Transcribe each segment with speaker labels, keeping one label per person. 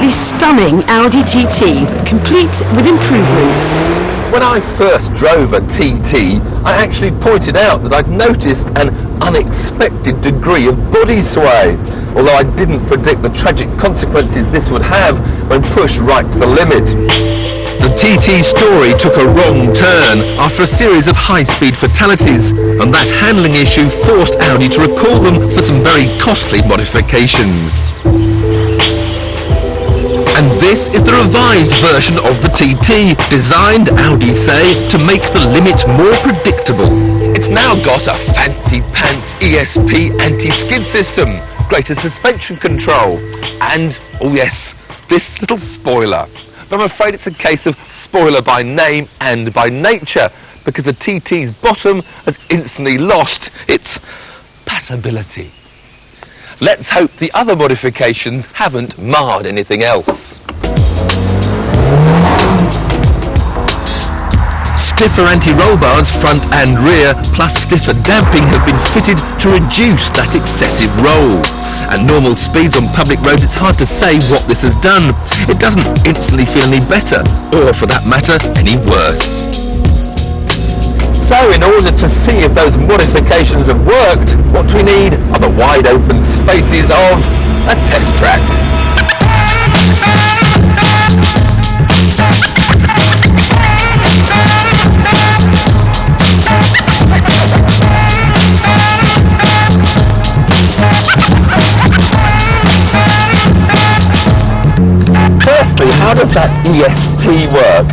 Speaker 1: absolutely stunning Audi TT, complete with improvements.
Speaker 2: When I first drove a TT, I actually pointed out that I'd noticed an unexpected degree of body sway, although I didn't predict the tragic consequences this would have when pushed right to the limit. The TT story took a wrong turn after a series of high-speed fatalities, and that handling issue forced Audi to recall them for some very costly modifications. And this is the revised version of the TT, designed, Audi say, to make the limit more predictable. It's now got a fancy pants ESP anti-skid system, greater suspension control, and, oh yes, this little spoiler. But I'm afraid it's a case of spoiler by name and by nature, because the TT's bottom has instantly lost its patability. Let's hope the other modifications haven't marred anything else. Stiffer anti-roll bars front and rear, plus stiffer damping have been fitted to reduce that excessive roll. At normal speeds on public roads, it's hard to say what this has done. It doesn't instantly feel any better, or for that matter, any worse. So in order to see if those modifications have worked, what we need are the wide open spaces of a test track. Firstly, how does that ESP work?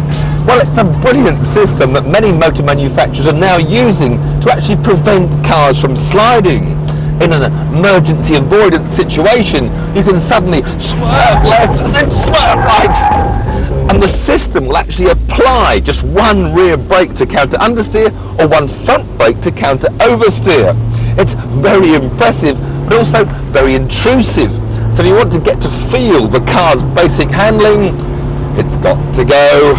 Speaker 2: Well, it's a brilliant system that many motor manufacturers are now using to actually prevent cars from sliding. In an emergency avoidance situation, you can suddenly swerve left and then swerve right. And the system will actually apply just one rear brake to counter understeer or one front brake to counter oversteer. It's very impressive, but also very intrusive. So if you want to get to feel the car's basic handling, it's got to go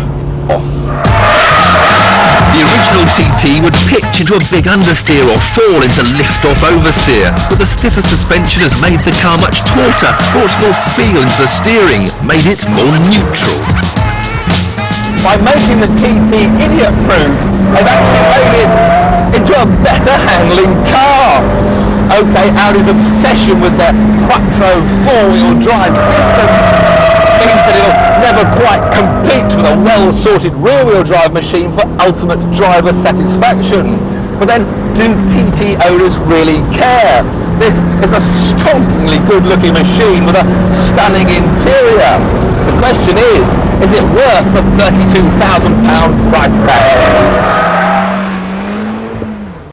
Speaker 2: off. The original TT would pitch into a big understeer or fall into lift-off oversteer, but the stiffer suspension has made the car much tauter, brought more feel into the steering, made it more neutral. By making the TT idiot-proof, they've actually made it into a better handling car. Okay, Audi's obsession with their quattro four-wheel drive system means that it'll never quite compete with a well-sorted rear-wheel drive machine for ultimate driver satisfaction. But then, do TT owners really care? This is a stonkingly good-looking machine with a stunning interior. The question is it worth the £32,000 price tag?